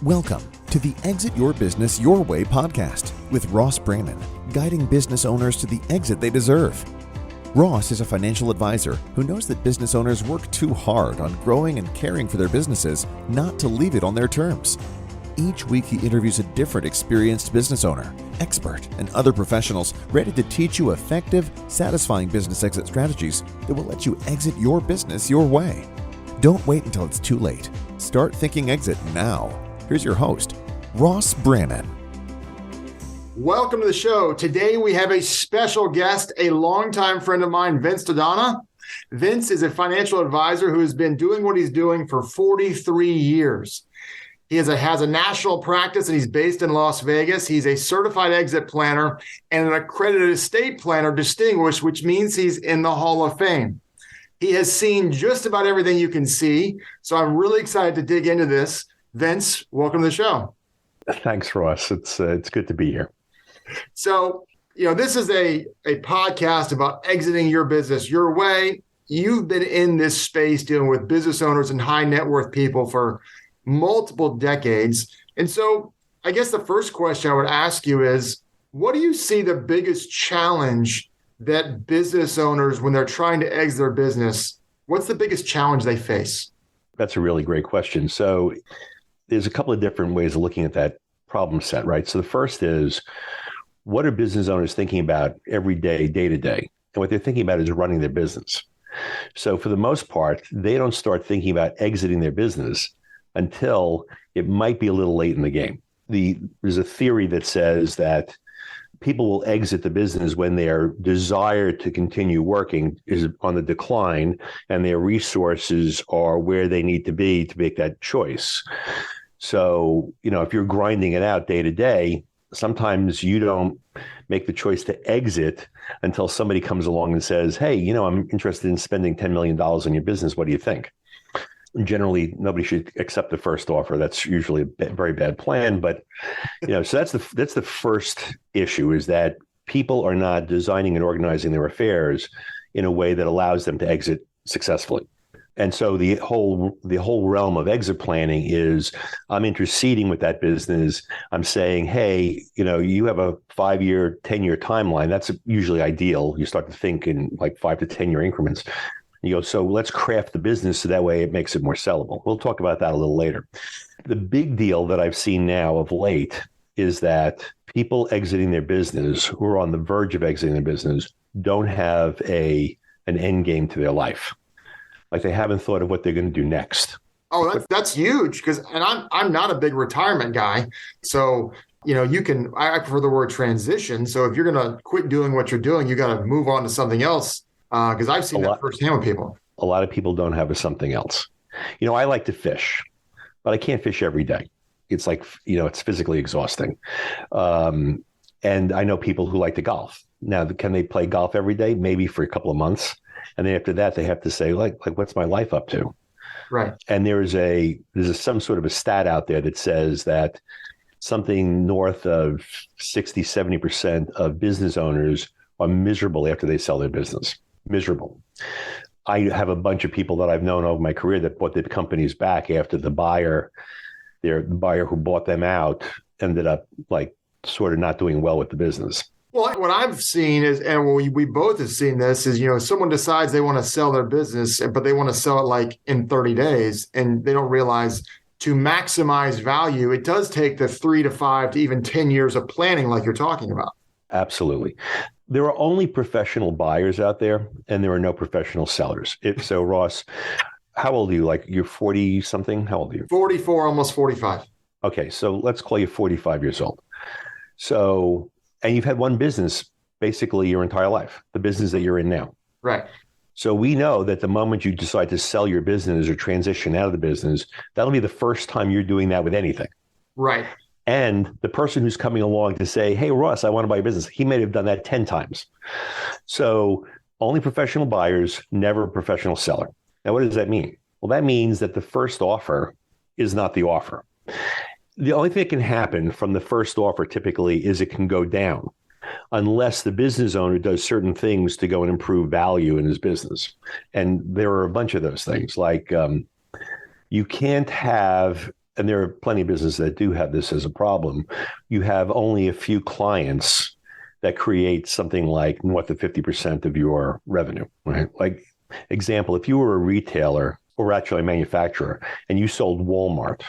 Welcome to the Exit Your Business Your Way podcast with Ross Brannon, guiding business owners to the exit they deserve. Ross is a financial advisor who knows that business owners work too hard on growing and caring for their businesses not to leave it on their terms. Each week he interviews a different experienced business owner, expert, and other professionals ready to teach you effective, satisfying business exit strategies that will let you exit your business your way. Don't wait until it's too late. Start thinking exit now. Here's your host, Ross Brannon. Welcome to the show. Today we have a special guest, a longtime friend of mine, Vince Dodonna. Vince is a financial advisor who has been doing what he's doing for 43 years. He has a national practice and he's based in Las Vegas. He's a certified exit planner and an accredited estate planner distinguished, which means he's in the Hall of Fame. He has seen just about everything you can see. So I'm really excited to dig into this. Vince, welcome to the show. Thanks, Ross. It's good to be here. So, this is a podcast about exiting your business your way. You've been in this space dealing with business owners and high net worth people for multiple decades. And so I guess the first question I would ask you is, what do you see the biggest challenge that business owners, when they're trying to exit their business, what's the biggest challenge they face? That's a really great question. So there's a couple of different ways of looking at that problem set, right? So the first is, what are business owners thinking about every day, day to day? And what they're thinking about is running their business. So for the most part, they don't start thinking about exiting their business until it might be a little late in the game. There's a theory that says that people will exit the business when their desire to continue working is on the decline and their resources are where they need to be to make that choice. So, if you're grinding it out day to day, sometimes you don't make the choice to exit until somebody comes along and says, hey, I'm interested in spending $10 million on your business. What do you think? Generally, nobody should accept the first offer. That's usually a very bad plan. But, so that's the first issue, is that people are not designing and organizing their affairs in a way that allows them to exit successfully. And so the whole realm of exit planning is, I'm interceding with that business. I'm saying, hey, you have a 5-year, 10-year timeline. That's usually ideal. You start to think in like 5 to 10-year increments. You go, so let's craft the business so that way it makes it more sellable. We'll talk about that a little later. The big deal that I've seen now of late is that people exiting their business, who are on the verge of exiting their business, don't have an end game to their life. Like they haven't thought of what they're going to do next. Oh, that's huge, and I'm not a big retirement guy. So, I prefer the word transition. So if you're going to quit doing what you're doing, you got to move on to something else. Because I've seen that firsthand with people. A lot of people don't have something else. I like to fish, but I can't fish every day. It's like, it's physically exhausting. And I know people who like to golf. Now, can they play golf every day? Maybe for a couple of months. And then after that, they have to say, like what's my life up to? Right. And there's some sort of a stat out there that says that something north of 60, 70% of business owners are miserable after they sell their business. Miserable. I have a bunch of people that I've known over my career that bought their companies back after the buyer who bought them out ended up like sort of not doing well with the business. Well, what I've seen is, and we both have seen this, is, someone decides they want to sell their business, but they want to sell it like in 30 days. And they don't realize to maximize value, it does take the 3 to 5 to even 10 years of planning like you're talking about. Absolutely. There are only professional buyers out there, and there are no professional sellers. So, Ross, how old are you? Like you're 40 something? How old are you? 44, almost 45. Okay. So let's call you 45 years old. So, and you've had one business basically your entire life, the business that you're in now. Right. So we know that the moment you decide to sell your business or transition out of the business, that'll be the first time you're doing that with anything. Right. And the person who's coming along to say, hey, Ross, I want to buy your business, he may have done that 10 times. So only professional buyers, never a professional seller. Now, what does that mean? Well, that means that the first offer is not the offer. The only thing that can happen from the first offer typically is it can go down unless the business owner does certain things to go and improve value in his business. And there are a bunch of those things, like you can't have and there are plenty of businesses that do have this as a problem, you have only a few clients that create something like north of 50% of your revenue, right? Like, example, if you were a retailer or actually a manufacturer and you sold Walmart,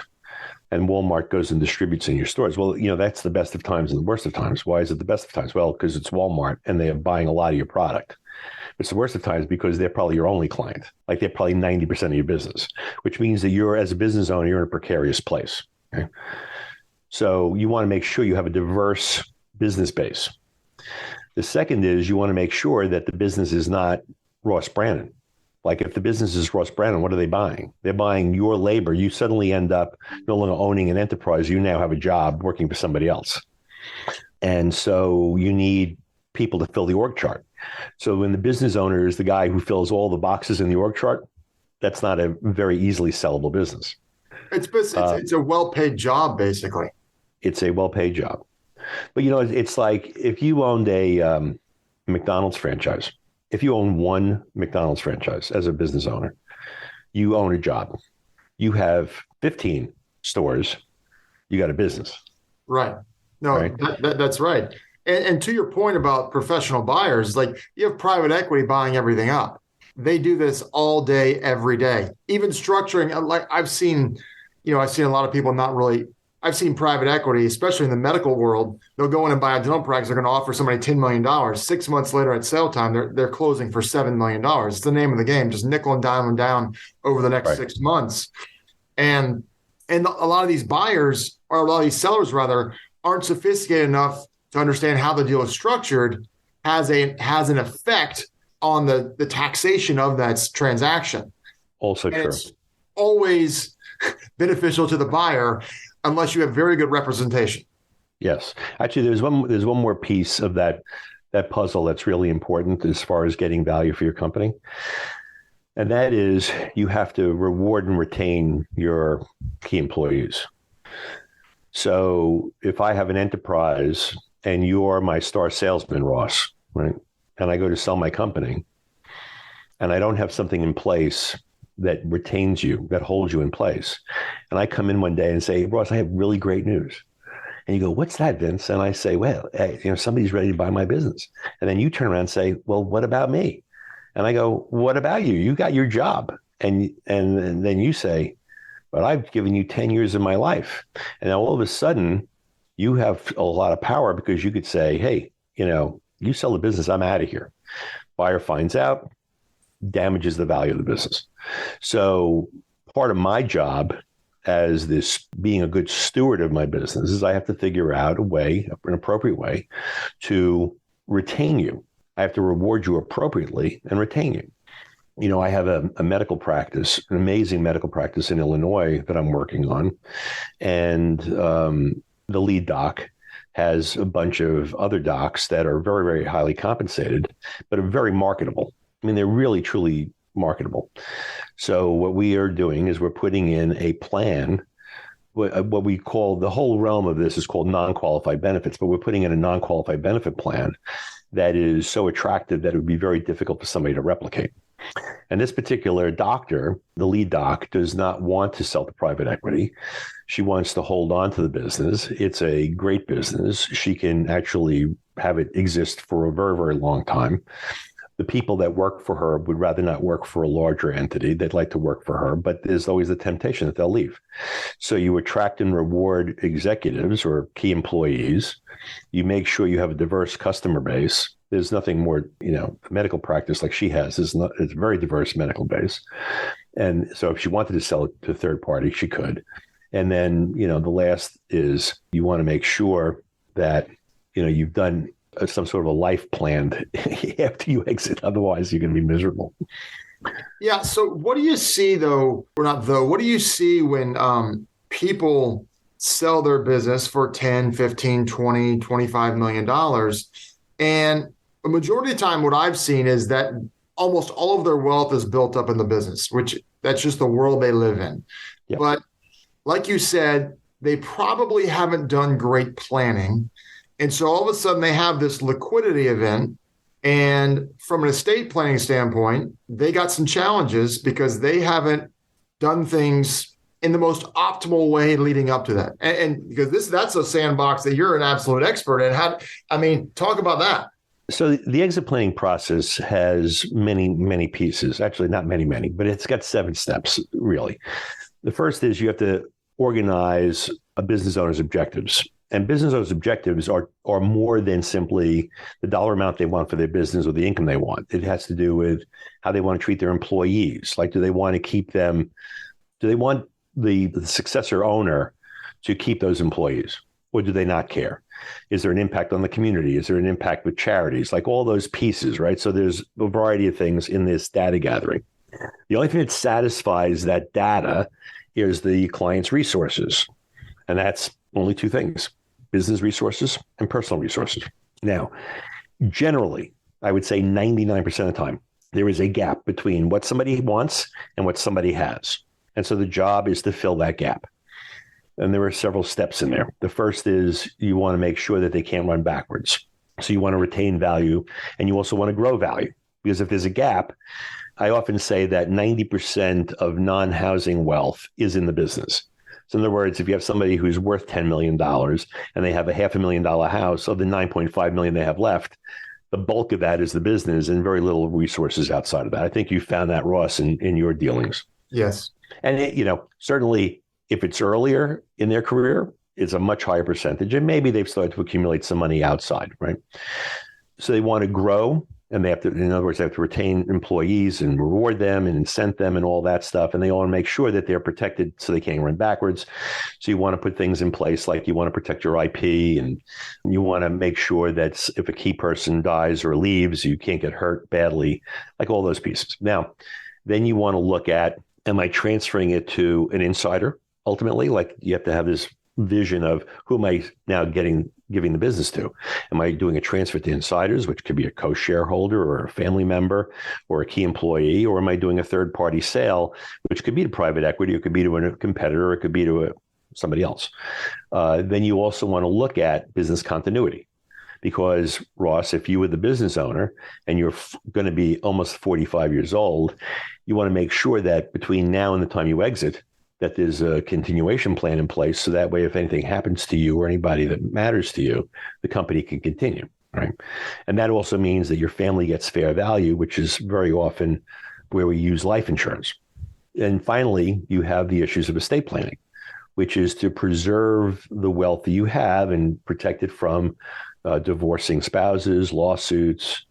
and Walmart goes and distributes in your stores. Well, that's the best of times and the worst of times. Why is it the best of times? Well, because it's Walmart and they're buying a lot of your product. It's the worst of times because they're probably your only client. Like, they're probably 90% of your business, which means that you're, as a business owner, you're in a precarious place. Okay? So you want to make sure you have a diverse business base. The second is you want to make sure that the business is not Ross Brannan. Like, if the business is Ross Brannan, what are they buying? They're buying your labor. You suddenly end up no longer owning an enterprise. You now have a job working for somebody else. And so you need people to fill the org chart. So when the business owner is the guy who fills all the boxes in the org chart, that's not a very easily sellable business. It's a well-paid job, basically. It's a well-paid job. But, it's like if you owned a McDonald's franchise. If you own one McDonald's franchise as a business owner, you own a job. You have 15 stores. You got a business. Right. No, right? That's right. And to your point about professional buyers, like, you have private equity buying everything up. They do this all day, every day. Even structuring, like, I've seen a lot of people I've seen private equity, especially in the medical world, they'll go in and buy a dental practice. They're going to offer somebody $10 million. 6 months later at sale time, they're closing for $7 million. It's the name of the game, just nickel and dime down over the next 6 months. And a lot of these buyers, or a lot of these sellers rather, aren't sophisticated enough to understand how the deal is structured has an effect on the taxation of that transaction. Also true. It's always beneficial to the buyer unless you have very good representation. Yes. Actually, there's one more piece of that puzzle that's really important as far as getting value for your company. And that is, you have to reward and retain your key employees. So if I have an enterprise and you're my star salesman, Ross, right? And I go to sell my company and I don't have something in place that retains you, that holds you in place. And I come in one day and say, Ross, I have really great news. And you go, what's that, Vince? And I say, well, hey, somebody's ready to buy my business. And then you turn around and say, well, what about me? And I go, what about you? You got your job. And then you say, but I've given you 10 years of my life. And now all of a sudden you have a lot of power, because you could say, hey, you sell the business, I'm out of here. Buyer finds out, damages the value of the business. So part of my job as this being a good steward of my business is I have to figure out an appropriate way to retain you. I have to reward you appropriately and retain you. I have a medical practice, an amazing medical practice in Illinois that I'm working on. And the lead doc has a bunch of other docs that are very, very highly compensated, but are very marketable. I mean, they're really, truly marketable. So what we are doing is we're putting in a plan. What we call, the whole realm of this is called non-qualified benefits, but we're putting in a non-qualified benefit plan that is so attractive that it would be very difficult for somebody to replicate. And this particular doctor, the lead doc, does not want to sell to private equity. She wants to hold on to the business. It's a great business. She can actually have it exist for a very, very long time. The people that work for her would rather not work for a larger entity. They'd like to work for her, but there's always the temptation that they'll leave. So you attract and reward executives or key employees. You make sure you have a diverse customer base. There's nothing more, medical practice like she has. It's a very diverse medical base. And so if she wanted to sell it to a third party, she could. And then, the last is you want to make sure that, you've done some sort of a life plan after you exit. Otherwise, you're going to be miserable. Yeah. So what do you see what do you see when people sell their business for 10, 15, 20, $25 million? And a majority of the time, what I've seen is that almost all of their wealth is built up in the business, which that's just the world they live in. Yep. But like you said, they probably haven't done great planning. And so all of a sudden they have this liquidity event. And from an estate planning standpoint, they got some challenges because they haven't done things in the most optimal way leading up to that? And because that's a sandbox that you're an absolute expert in. Talk about that. So the exit planning process has many, many pieces. Actually, not many, but it's got 7 steps, really. The first is you have to organize a business owner's objectives. And business owners' objectives are more than simply the dollar amount they want for their business or the income they want. It has to do with how they want to treat their employees. Like, do they want to keep them? Do they want the successor owner to keep those employees? Or do they not care? Is there an impact on the community? Is there an impact with charities? Like all those pieces, right? So there's a variety of things in this data gathering. The only thing that satisfies that data is the client's resources. And that's only 2 things: business resources and personal resources. Now, generally, I would say 99% of the time, there is a gap between what somebody wants and what somebody has. And so the job is to fill that gap. And there are several steps in there. The first is you want to make sure that they can't run backwards. So you want to retain value, and you also want to grow value. Because if there's a gap, I often say that 90% of non-housing wealth is in the business. So in other words, if you have somebody who's worth $10 million and they have a $500,000 house, of the $9.5 million they have left, the bulk of that is the business and very little resources outside of that. I think you found that, Ross, in your dealings. Yes. And certainly if it's earlier in their career, it's a much higher percentage. And maybe they've started to accumulate some money outside, right? So they want to grow, and they have to, in other words, they have to retain employees and reward them and incent them and all that stuff. And they want to make sure that they're protected so they can't run backwards. So you want to put things in place, like you want to protect your IP, and you want to make sure that if a key person dies or leaves, you can't get hurt badly, like all those pieces. Now, then you want to look at, am I transferring it to an insider? Ultimately, like you have to have this vision of who am I now giving the business to? Am I doing a transfer to insiders, which could be a co-shareholder or a family member or a key employee, or am I doing a third-party sale, which could be to private equity, it could be to a competitor, or it could be to somebody else. Then you also want to look at business continuity. Because, Ross, if you were the business owner and you're going to be almost 45 years old, you want to make sure that between now and the time you exit, that there's a continuation plan in place. So that way, if anything happens to you or anybody that matters to you, the company can continue, right? And that also means that your family gets fair value, which is very often where we use life insurance. And finally, you have the issues of estate planning, which is to preserve the wealth that you have and protect it from divorcing spouses, lawsuits,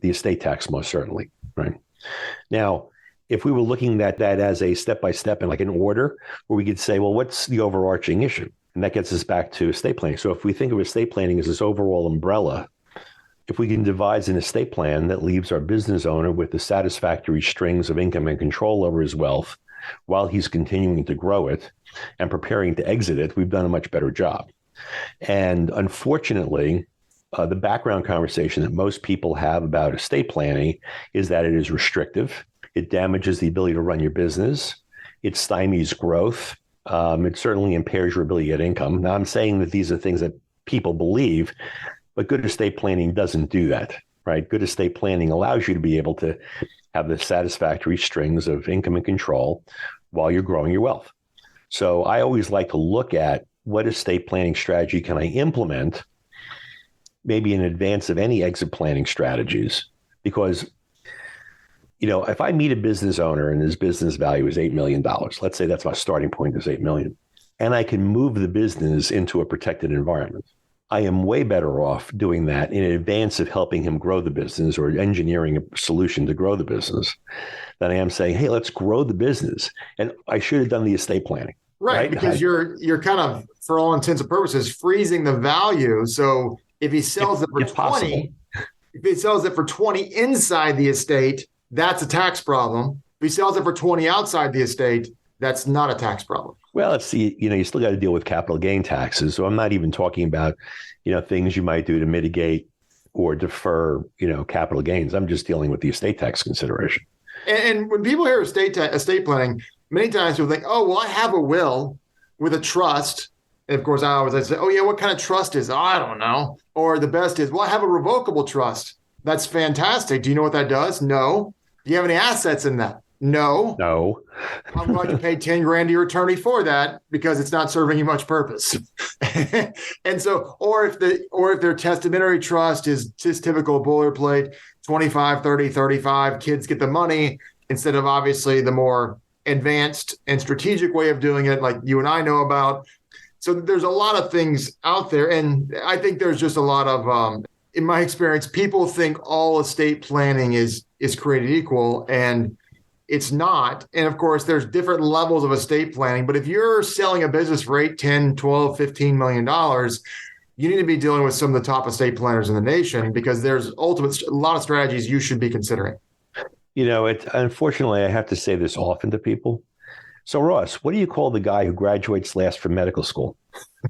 the estate tax, most certainly, right? Now, if we were looking at that as a step-by-step and like an order, where we could say, well, what's the overarching issue? And that gets us back to estate planning. So if we think of estate planning as this overall umbrella, if we can devise an estate plan that leaves our business owner with the satisfactory strings of income and control over his wealth while he's continuing to grow it and preparing to exit it, we've done a much better job. And unfortunately, the background conversation that most people have about estate planning is that it is restrictive. It damages the ability to run your business. It stymies growth. It certainly impairs your ability to get income. Now, I'm saying that these are things that people believe, but good estate planning doesn't do that, right? Good estate planning allows you to be able to have the satisfactory strings of income and control while you're growing your wealth. So I always like to look at what estate planning strategy can I implement, maybe in advance of any exit planning strategies, because if I meet a business owner and his business value is $8 million, let's say that's my starting point is $8 million, and I can move the business into a protected environment, I am way better off doing that in advance of helping him grow the business or engineering a solution to grow the business than I am saying, hey, let's grow the business. And I should have done the estate planning. Right, because you're kind of, for all intents and purposes, freezing the value. So if he sells it for 20, if he sells it for 20 inside the estate, that's a tax problem. If he sells it for 20 outside the estate, that's not a tax problem. Well, let's see, you still got to deal with capital gain taxes. So I'm not even talking about, things you might do to mitigate or defer, capital gains. I'm just dealing with the estate tax consideration. And when people hear estate planning, many times people think, oh, well, I have a will with a trust. And of course, I say, oh, yeah, what kind of trust is it? I don't know. Or the best is, well, I have a revocable trust. That's fantastic. Do you know what that does? No. Do you have any assets in that? No. No. I'm glad you paid 10 grand to your attorney for that because it's not serving you much purpose. And so, or if their testamentary trust is just typical boilerplate, 25, 30, 35, kids get the money instead of obviously the more advanced and strategic way of doing it, like you and I know about. So there's a lot of things out there. And I think there's just a lot of, in my experience, people think all estate planning is created equal, and it's not. And of course, there's different levels of estate planning. But if you're selling a business for $8, $10, $12, $15 million, you need to be dealing with some of the top estate planners in the nation because there's a lot of strategies you should be considering. Unfortunately, I have to say this often to people. So, Ross, what do you call the guy who graduates last from medical school?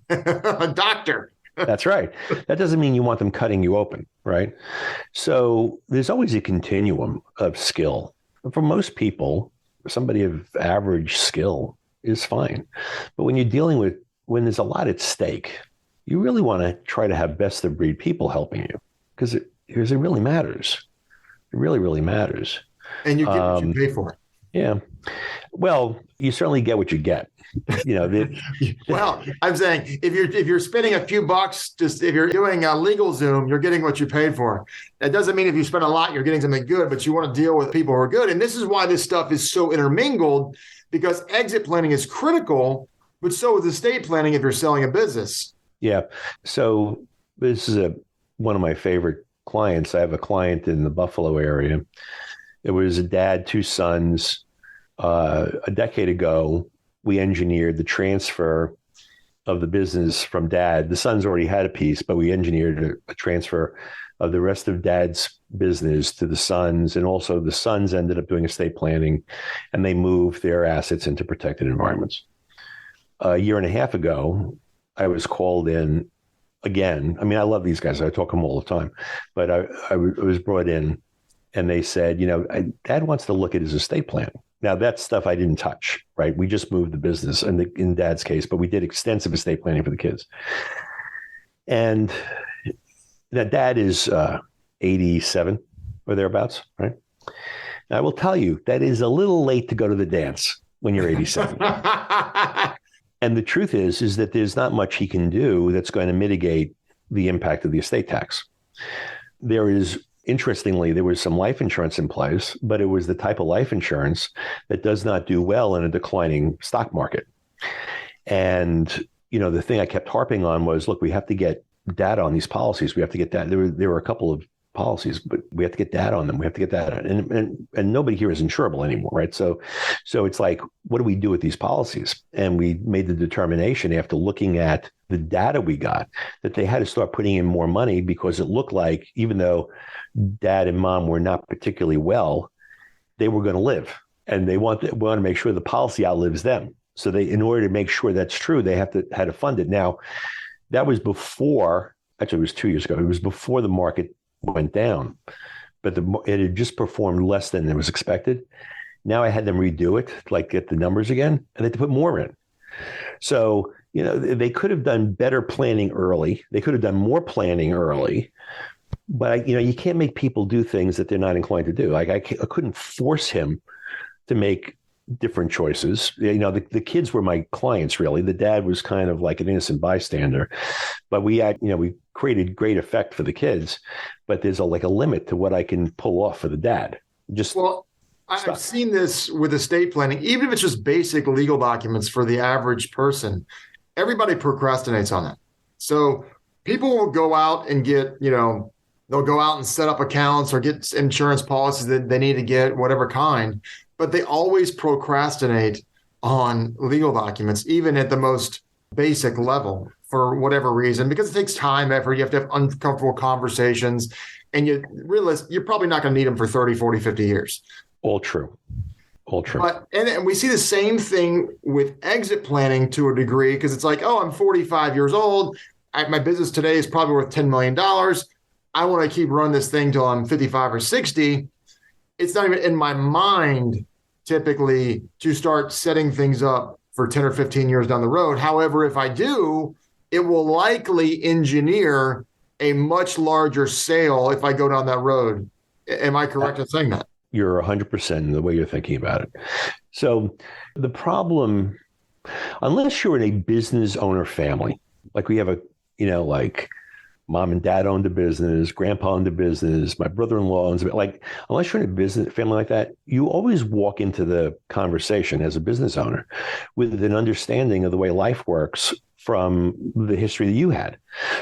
A doctor. That's right. That doesn't mean you want them cutting you open, right? So there's always a continuum of skill. For most people, somebody of average skill is fine. But when there's a lot at stake, you really want to try to have best of breed people helping you because it really matters. It really, really matters. And you get what you pay for. Yeah. Well, you certainly get what you get. Well, I'm saying if you're spending a few bucks, just if you're doing a legal Zoom, you're getting what you paid for. That doesn't mean if you spend a lot, you're getting something good, but you want to deal with people who are good. And this is why this stuff is so intermingled, because exit planning is critical, but so is estate planning if you're selling a business. Yeah. So this is one of my favorite clients. I have a client in the Buffalo area. It was a dad, two sons. A decade ago, we engineered the transfer of the business from dad. The sons already had a piece, but we engineered a transfer of the rest of dad's business to the sons. And also the sons ended up doing estate planning, and they moved their assets into protected environments. A year and a half ago, I was called in again. I mean, I love these guys. I talk to them all the time, but I was brought in, and they said, Dad wants to look at his estate plan. Now, that stuff I didn't touch, right? We just moved the business in Dad's case, but we did extensive estate planning for the kids. And that Dad is 87 or thereabouts, right? Now, I will tell you, that is a little late to go to the dance when you're 87. And the truth is that there's not much he can do that's going to mitigate the impact of the estate tax. Interestingly, there was some life insurance in place, but it was the type of life insurance that does not do well in a declining stock market. And, the thing I kept harping on was, look, we have to get data on these policies. We have to get that. There were a couple of policies, but we have to get data on them. We have to get data. And nobody here is insurable anymore, right? So it's like, what do we do with these policies? And we made the determination after looking at the data we got that they had to start putting in more money because it looked like even though Dad and Mom were not particularly well, they were going to live, and they want to make sure the policy outlives them. So in order to make sure that's true, they had to fund it. Now, that was before. Actually, it was 2 years ago. It was before the market went down, but it had just performed less than it was expected. Now I had them redo it, like get the numbers again, and they had to put more in. So, they could have done better planning early. They could have done more planning early, but you can't make people do things that they're not inclined to do. Like I couldn't force him to make different choices. The kids were my clients, really. The dad was kind of like an innocent bystander, but we created great effect for the kids, but there's a limit to what I can pull off for the dad. I've seen this with estate planning, even if it's just basic legal documents for the average person, everybody procrastinates on that. So people will go out and get, they'll go out and set up accounts or get insurance policies that they need to get, whatever kind, but they always procrastinate on legal documents, even at the most basic level for whatever reason, because it takes time, effort. You have to have uncomfortable conversations, and you realize you're probably not going to need them for 30, 40, 50 years. All true. And we see the same thing with exit planning to a degree, because it's like, I'm 45 years old. My business today is probably worth $10 million. I want to keep running this thing till I'm 55 or 60. It's not even in my mind typically to start setting things up for 10 or 15 years down the road. However, if I do, it will likely engineer a much larger sale if I go down that road. Am I correct in saying that? You're 100% in the way you're thinking about it. So the problem, unless you're in a business owner family, like we have like mom and dad owned a business, grandpa owned a business, my brother-in-law owns a, like, unless you're in a business family like that, you always walk into the conversation as a business owner with an understanding of the way life works from the history that you had.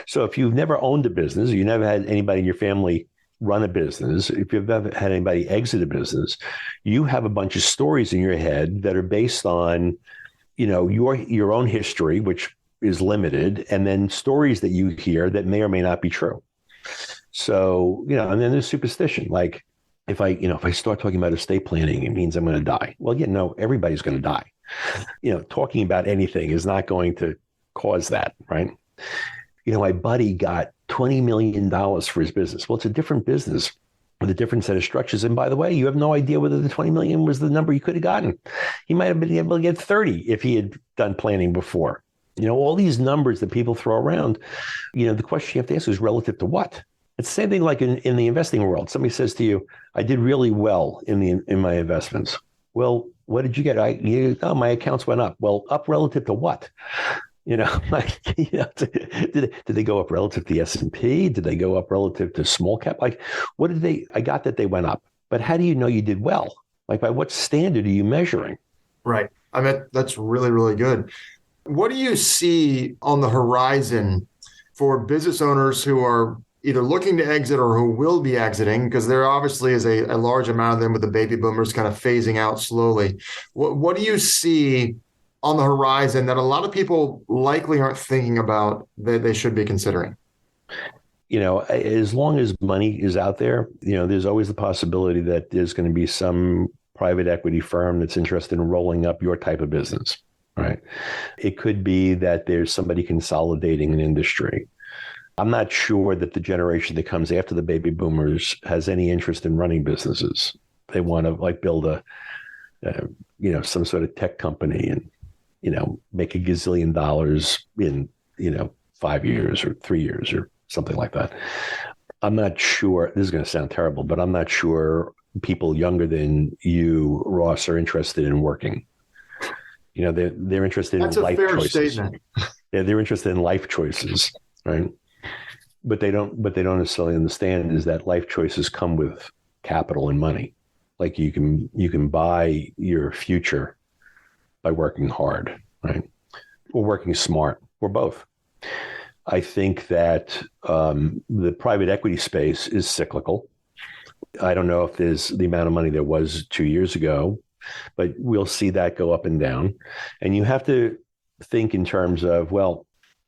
So if you've never owned a business, you never had anybody in your family run a business, if you've ever had anybody exit a business, you have a bunch of stories in your head that are based on, your own history, which is limited, and then stories that you hear that may or may not be true. So, and then there's superstition. Like if I start talking about estate planning, it means I'm going to die. Well, everybody's going to die. Talking about anything is not going to cause that, right? My buddy got $20 million for his business. Well, it's a different business with a different set of structures. And by the way, you have no idea whether the 20 million was the number you could have gotten. He might have been able to get 30 if he had done planning before. All these numbers that people throw around, the question you have to ask is relative to what? It's the same thing like in the investing world. Somebody says to you, I did really well in my investments. Well, what did you get? My accounts went up. Well, up relative to what? Did they go up relative to the S&P? Did they go up relative to small cap? Like, what did I got that they went up, but how do you know you did well? Like, by what standard are you measuring? Right. I mean, that's really, really good. What do you see on the horizon for business owners who are either looking to exit or who will be exiting? Because there obviously is a large amount of them with the baby boomers kind of phasing out slowly. What do you see on the horizon that a lot of people likely aren't thinking about that they should be considering? As long as money is out there, there's always the possibility that there's going to be some private equity firm that's interested in rolling up your type of business, right? It could be that there's somebody consolidating an industry. I'm not sure that the generation that comes after the baby boomers has any interest in running businesses. They want to build some sort of tech company and make $1 gazillion in 5 years or 3 years or something like that. I'm not sure, this is going to sound terrible, but I'm not sure people younger than you, Ross, are interested in working. They're interested in life choices. That's a fair statement. Yeah, they're interested in life choices, right? But they don't necessarily understand is that life choices come with capital and money. Like you can buy your future by working hard, right? Or working smart, or both. I think that the private equity space is cyclical. I don't know if there's the amount of money there was 2 years ago, but we'll see that go up and down. And you have to think in terms of,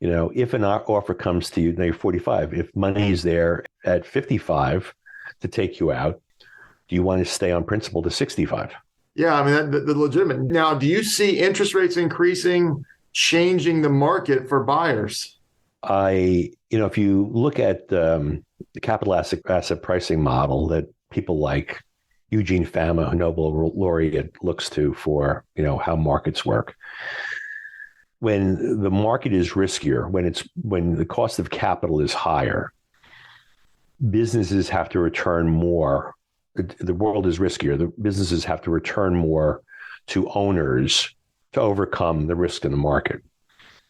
if an offer comes to you, now you're 45, if money is there at 55 to take you out, do you want to stay on principal to 65? Yeah, I mean, the legitimate. Now, do you see interest rates increasing, changing the market for buyers? If you look at the capital asset pricing model that people like Eugene Fama, Nobel laureate, looks to for, how markets work. When the market is riskier, when the cost of capital is higher, businesses have to return more. The world is riskier. The businesses have to return more to owners to overcome the risk in the market.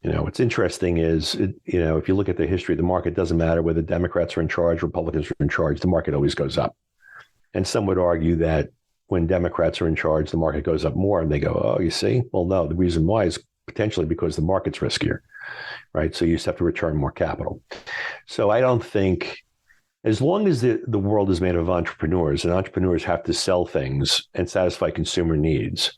What's interesting is, if you look at the history of the market, it doesn't matter whether Democrats are in charge, Republicans are in charge, the market always goes up. And some would argue that when Democrats are in charge, the market goes up more, and they go, oh, you see? Well, no, the reason why is potentially because the market's riskier, right? So you just have to return more capital. So I don't think, as long as the world is made of entrepreneurs and entrepreneurs have to sell things and satisfy consumer needs,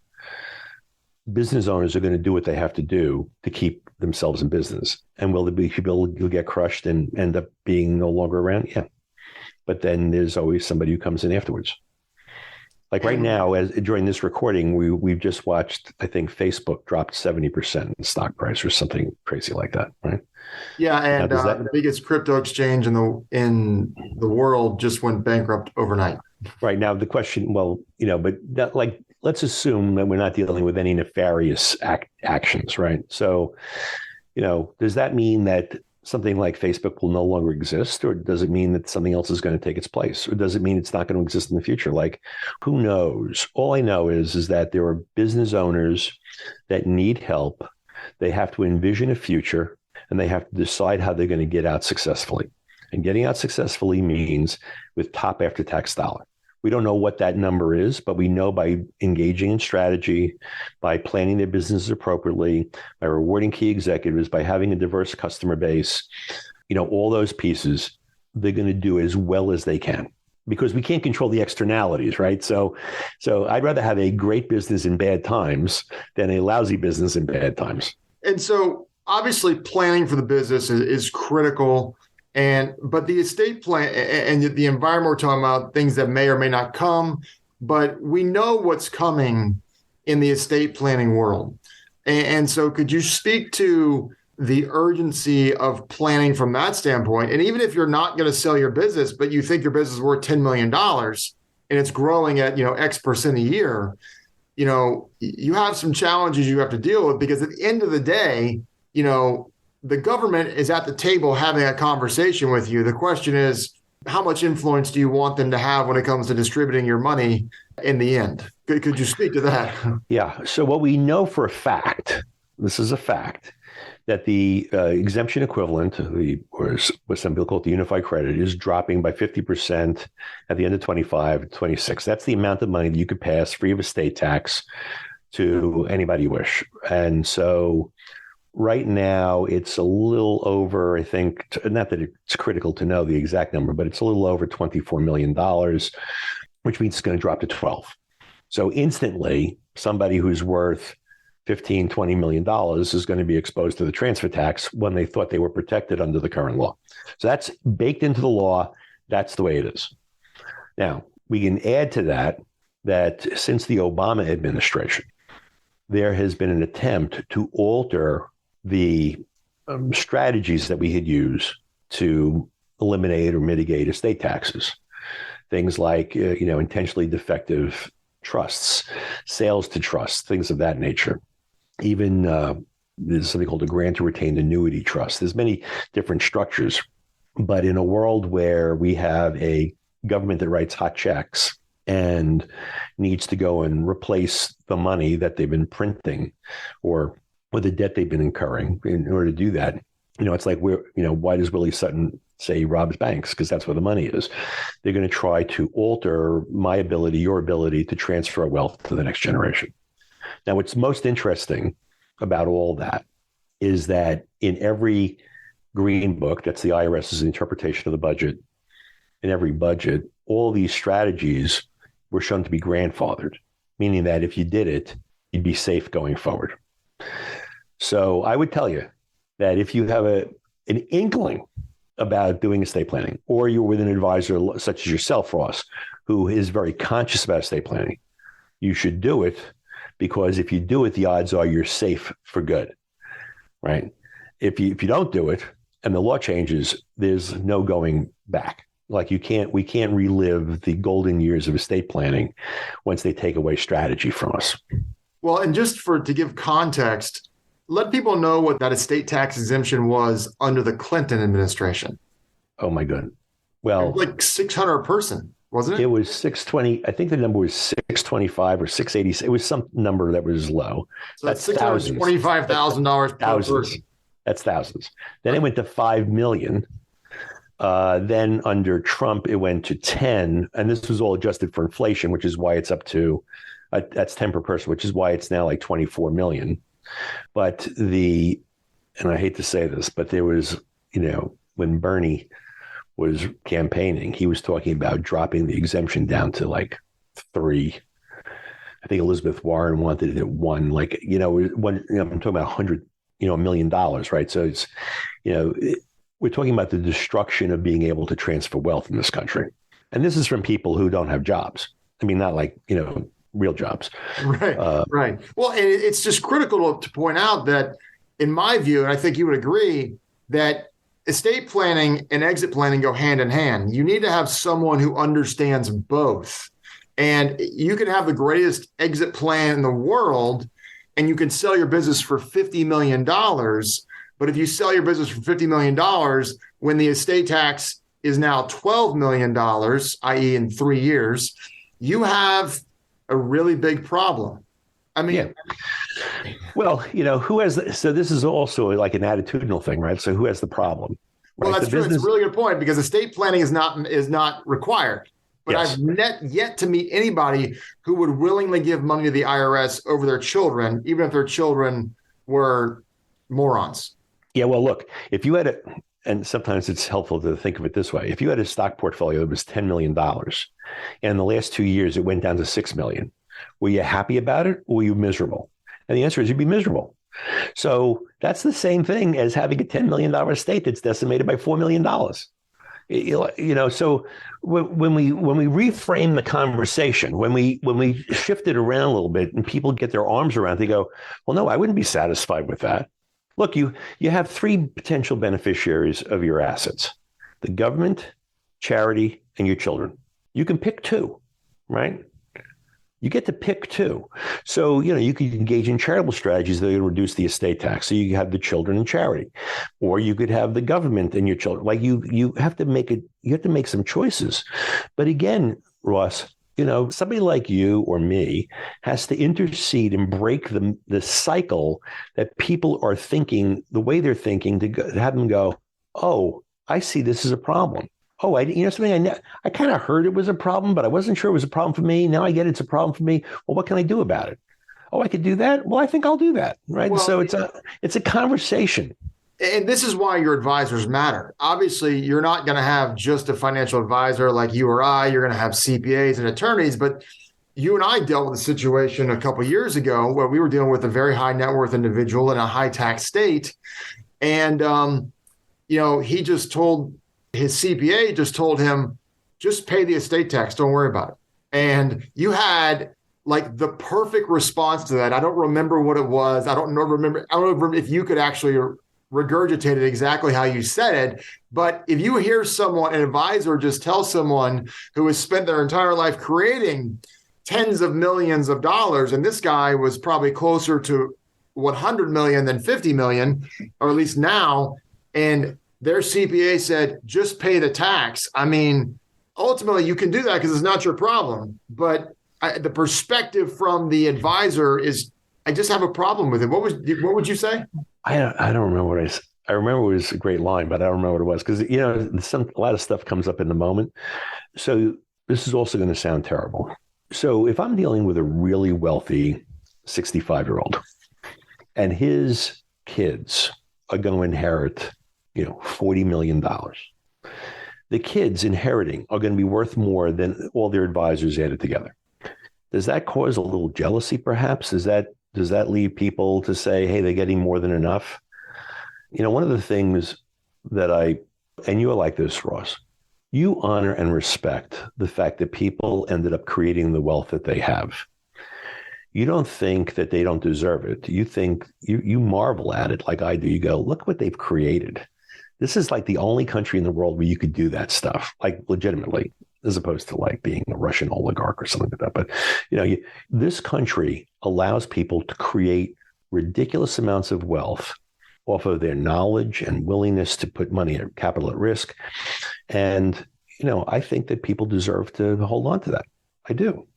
business owners are going to do what they have to do to keep themselves in business. And will there be people who get crushed and end up being no longer around? Yeah. But then there's always somebody who comes in afterwards. Like right now, during this recording, we've just watched, I think Facebook dropped 70% in stock price or something crazy like that, right? Yeah, and the biggest crypto exchange in the world just went bankrupt overnight. Right. Now the question, but that, let's assume that we're not dealing with any nefarious actions, right? So, does that mean that something like Facebook will no longer exist? Or does it mean that something else is going to take its place? Or does it mean it's not going to exist in the future? Like, who knows? All I know is that there are business owners that need help. They have to envision a future and they have to decide how they're going to get out successfully. And getting out successfully means with top after-tax dollar. We don't know what that number is, but we know by engaging in strategy, by planning their businesses appropriately, by rewarding key executives, by having a diverse customer base, all those pieces, they're going to do as well as they can because we can't control the externalities, right? So I'd rather have a great business in bad times than a lousy business in bad times. And so obviously planning for the business is critical. But the estate plan and the environment we're talking about, things that may or may not come, but we know what's coming in the estate planning world. And so could you speak to the urgency of planning from that standpoint? And even if you're not going to sell your business, but you think your business is worth $10 million and it's growing at, X% a year, you have some challenges you have to deal with because at the end of the day, the government is at the table having a conversation with you. The question is, how much influence do you want them to have when it comes to distributing your money in the end? Could you speak to that? Yeah. So what we know for a fact, this is a fact, that the exemption equivalent, or what some people call it the unified credit, is dropping by 50% at the end of 25, 26. That's the amount of money that you could pass free of estate tax to anybody you wish. And so right now, it's a little over, I think, not that it's critical to know the exact number, but it's a little over $24 million, which means it's going to drop to 12. So instantly, somebody who's worth $15, $20 million is going to be exposed to the transfer tax when they thought they were protected under the current law. So that's baked into the law. That's the way it is. Now, we can add to that since the Obama administration, there has been an attempt to alter the strategies that we had used to eliminate or mitigate estate taxes. Things like, intentionally defective trusts, sales to trusts, things of that nature. Even there's something called a grant to retained annuity trust. There's many different structures, but in a world where we have a government that writes hot checks and needs to go and replace the money that they've been printing or the debt they've been incurring in order to do that. It's like why does Willie Sutton say he robs banks? Because that's where the money is. They're going to try to alter your ability to transfer wealth to the next generation. Now, what's most interesting about all that is that in every green book, that's the IRS's interpretation of the budget, in every budget, all these strategies were shown to be grandfathered, meaning that if you did it, you'd be safe going forward. So I would tell you that if you have an inkling about doing estate planning, or you're with an advisor such as yourself, Ross, who is very conscious about estate planning, you should do it, because if you do it, the odds are you're safe for good, right? If you don't do it and the law changes, there's no going back. Like we can't relive the golden years of estate planning once they take away strategy from us. Well, and just to give context, let people know what that estate tax exemption was under the Clinton administration. Oh my God. Well, like 600 a person, wasn't it? It was 620. I think the number was 625 or 680. It was some number that was low. So that's $625,000 per person. That's thousands. Then it went to 5 million. Then under Trump, it went to 10. And this was all adjusted for inflation, which is why it's up to, that's 10 per person, which is why it's now like 24 million. But and I hate to say this, but there was, when Bernie was campaigning, he was talking about dropping the exemption down to like 3. I think Elizabeth Warren wanted it at 1, I'm talking about $100 million, right? So it's, we're talking about the destruction of being able to transfer wealth in this country. And this is from people who don't have jobs. I mean, not like, real jobs. Right. Right. Well, and it's just critical to point out that, in my view, and I think you would agree, that estate planning and exit planning go hand in hand. You need to have someone who understands both. And you can have the greatest exit plan in the world, and you can sell your business for $50 million. But if you sell your business for $50 million, when the estate tax is now $12 million, i.e. in 3 years, you have a really big problem. I mean, yeah. Well, who has so this is also like an attitudinal thing, right? So who has the problem? Well, right? that's true. It's a really good point because estate planning is not required. But Yes. I've yet to meet anybody who would willingly give money to the IRS over their children, even if their children were morons. Yeah, well, look, if you had and sometimes it's helpful to think of it this way. If you had a stock portfolio that was $10 million, and in the last 2 years it went down to $6 million, were you happy about it or were you miserable? And the answer is you'd be miserable. So that's the same thing as having a $10 million estate that's decimated by $4 million. So when we reframe the conversation, when we shift it around a little bit and people get their arms around it, they go, well, no, I wouldn't be satisfied with that. Look, you have 3 potential beneficiaries of your assets: the government, charity, and your children. You can pick 2, right? You get to pick 2. So, you could engage in charitable strategies that would reduce the estate tax. So you have the children and charity, or you could have the government and your children. Like you have to make some choices. But again, Ross, somebody like you or me has to intercede and break the cycle that people are thinking the way they're thinking, to have them go, oh, I see this as a problem. Oh, something I kind of heard it was a problem, but I wasn't sure it was a problem for me. Now I get it's a problem for me. Well, what can I do about it? Oh, I could do that. Well, I think I'll do that. Right. Well, so it's a conversation. And this is why your advisors matter. Obviously, you're not going to have just a financial advisor like you or I. You're going to have CPAs and attorneys. But you and I dealt with a situation a couple of years ago where we were dealing with a very high net worth individual in a high tax state. And, he just told his CPA just told him, just pay the estate tax. Don't worry about it. And you had like the perfect response to that. I don't remember what it was. I don't remember if you could actually regurgitate it exactly how you said it. But if you hear an advisor just tell someone who has spent their entire life creating tens of millions of dollars, and this guy was probably closer to 100 million than 50 million, or at least now, and their CPA said, just pay the tax. I mean, ultimately, you can do that because it's not your problem. But the perspective from the advisor is, I just have a problem with it. What would you say? I don't remember what I said. I remember it was a great line, but I don't remember what it was because, a lot of stuff comes up in the moment. So this is also going to sound terrible. So if I'm dealing with a really wealthy 65-year-old and his kids are going to inherit $40 million. The kids inheriting are going to be worth more than all their advisors added together. Does that cause a little jealousy, perhaps? Does that lead people to say, hey, they're getting more than enough? One of the things that and you are like this, Ross, you honor and respect the fact that people ended up creating the wealth that they have. You don't think that they don't deserve it. You think you marvel at it like I do. You go, look what they've created. This is like the only country in the world where you could do that stuff, like legitimately, as opposed to like being a Russian oligarch or something like that. But, this country allows people to create ridiculous amounts of wealth off of their knowledge and willingness to put money or capital at risk. And, I think that people deserve to hold on to that. I do.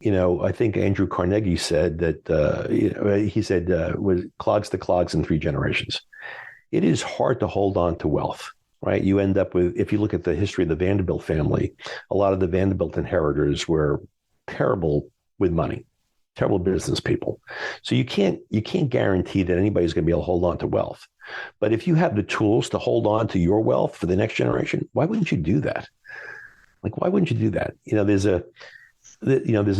I think Andrew Carnegie said that, he said, was clogs to clogs in 3 generations. It is hard to hold on to wealth, right? You end up with, if you look at the history of the Vanderbilt family, a lot of the Vanderbilt inheritors were terrible with money, terrible business people. So you can't guarantee that anybody's going to be able to hold on to wealth. But if you have the tools to hold on to your wealth for the next generation, why wouldn't you do that? Like, why wouldn't you do that? There's a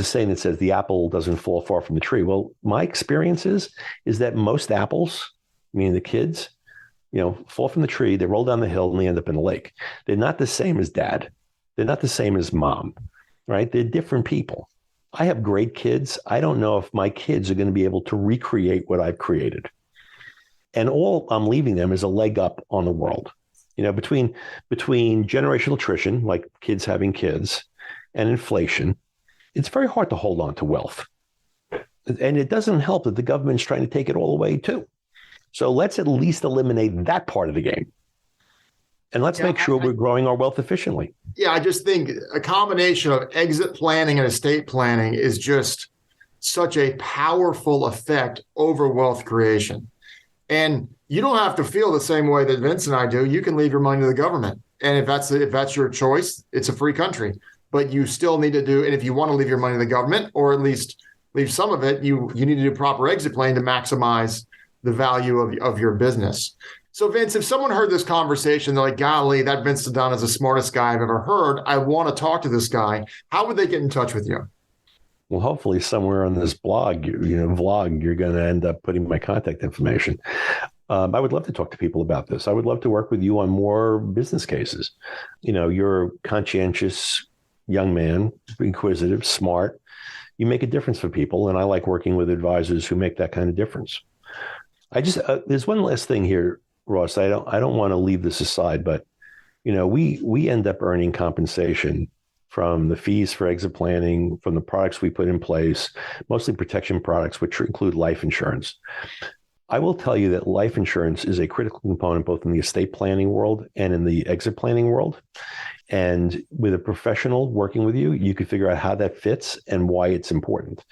saying that says the apple doesn't fall far from the tree. Well, my experience is that most apples, meaning the kids, fall from the tree, they roll down the hill and they end up in the lake. They're not the same as dad. They're not the same as mom, right? They're different people. I have great kids. I don't know if my kids are going to be able to recreate what I've created. And all I'm leaving them is a leg up on the world. Between generational attrition, like kids having kids, and inflation, it's very hard to hold on to wealth. And it doesn't help that the government's trying to take it all away too. So let's at least eliminate that part of the game. And let's make sure we're growing our wealth efficiently. Yeah, I just think a combination of exit planning and estate planning is just such a powerful effect over wealth creation. And you don't have to feel the same way that Vince and I do. You can leave your money to the government. And if that's your choice, it's a free country. But you still need to do, and if you want to leave your money to the government, or at least leave some of it, you need to do proper exit planning to maximize the value of your business. So Vince, if someone heard this conversation, they're like, golly, that Vince Sedana is the smartest guy I've ever heard. I want to talk to this guy. How would they get in touch with you? Well, hopefully somewhere on this vlog, you're going to end up putting my contact information. I would love to talk to people about this. I would love to work with you on more business cases. You're a conscientious young man, inquisitive, smart. You make a difference for people. And I like working with advisors who make that kind of difference. There's one last thing here, Ross. I don't want to leave this aside, but we end up earning compensation from the fees for exit planning, from the products we put in place, mostly protection products, which include life insurance. I will tell you that life insurance is a critical component both in the estate planning world and in the exit planning world. And with a professional working with you, you can figure out how that fits and why it's important.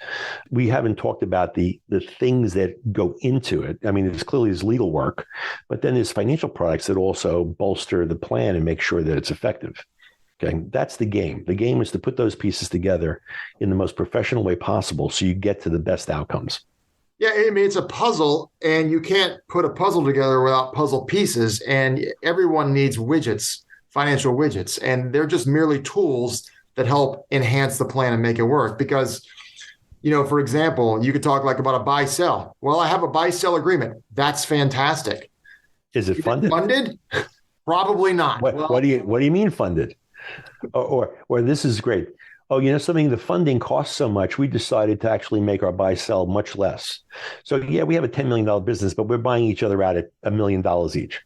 We haven't talked about the things that go into it. I mean, there's clearly legal work, but then there's financial products that also bolster the plan and make sure that it's effective. Okay, that's the game. The game is to put those pieces together in the most professional way possible so you get to the best outcomes. Yeah, I mean, it's a puzzle, and you can't put a puzzle together without puzzle pieces, and everyone needs widgets, financial widgets, and they're just merely tools that help enhance the plan and make it work. Because, for example, you could talk about a buy-sell. Well, I have a buy-sell agreement. That's fantastic. Is it funded? Funded? Probably not. What do you mean funded? Or this is great. Oh, something, the funding costs so much, we decided to actually make our buy-sell much less. So, yeah, we have a $10 million business, but we're buying each other out at $1 million each.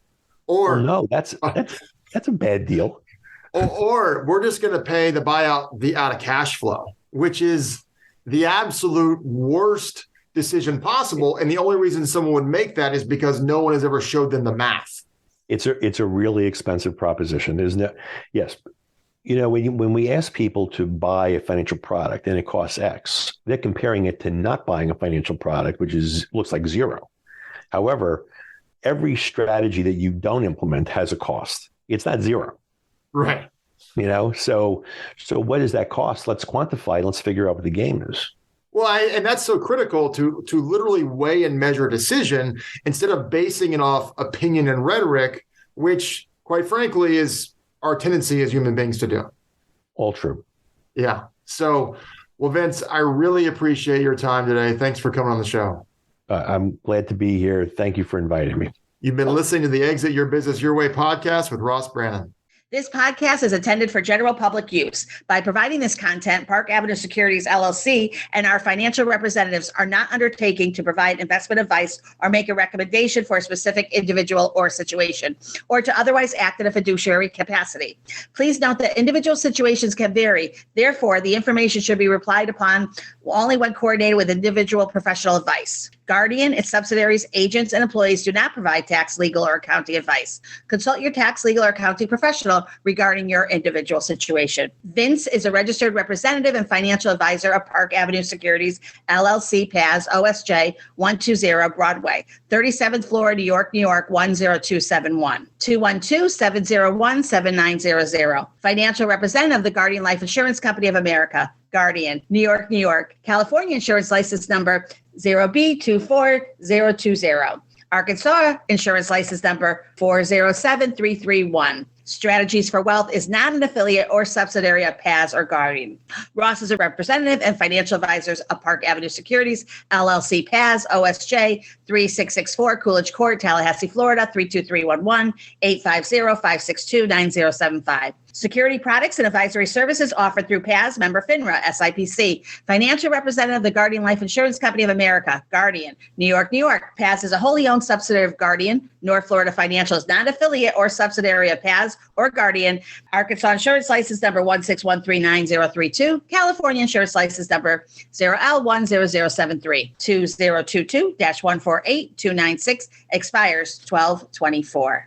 Or no, that's a bad deal. Or we're just going to pay the buyout out of cash flow, which is the absolute worst decision possible. And the only reason someone would make that is because no one has ever showed them the math. It's a really expensive proposition, isn't it? Yes. When we ask people to buy a financial product and it costs X, they're comparing it to not buying a financial product, which looks like zero. However, every strategy that you don't implement has a cost. It's not zero. Right. So what does that cost? Let's quantify. Let's figure out what the game is. Well, and that's so critical to literally weigh and measure a decision instead of basing it off opinion and rhetoric, which, quite frankly, is our tendency as human beings to do. All true. Yeah. So, well, Vince, I really appreciate your time today. Thanks for coming on the show. I'm glad to be here. Thank you for inviting me. You've been listening to the Exit Your Business Your Way podcast with Ross Brannon. This podcast is intended for general public use. By providing this content, Park Avenue Securities, LLC, and our financial representatives are not undertaking to provide investment advice or make a recommendation for a specific individual or situation, or to otherwise act in a fiduciary capacity. Please note that individual situations can vary. Therefore, the information should be relied upon only when coordinated with individual professional advice. Guardian, its subsidiaries, agents, and employees do not provide tax, legal, or accounting advice. Consult your tax, legal, or accounting professional regarding your individual situation. Vince is a registered representative and financial advisor of Park Avenue Securities, LLC, PAS, OSJ, 120 Broadway, 37th floor, New York, New York, 10271. 212-701-7900. Financial representative of the Guardian Life Insurance Company of America, Guardian, New York, New York. California insurance license number 0B24020. Arkansas insurance license number 407331. Strategies for Wealth is not an affiliate or subsidiary of PAS or Guardian. Ross is a representative and financial advisors of Park Avenue Securities, LLC, PAS, OSJ, 3664 Coolidge Court, Tallahassee, Florida, 32311, 850-562-9075. Security products and advisory services offered through PAS, member FINRA, SIPC. Financial representative of the Guardian Life Insurance Company of America, Guardian, New York, New York. PAS is a wholly owned subsidiary of Guardian, North Florida Financial is not an affiliate or subsidiary of PAS or Guardian. Arkansas Insurance License Number 16139-032. California Insurance License Number 0L10073. 2022-148-296 expires 12/24.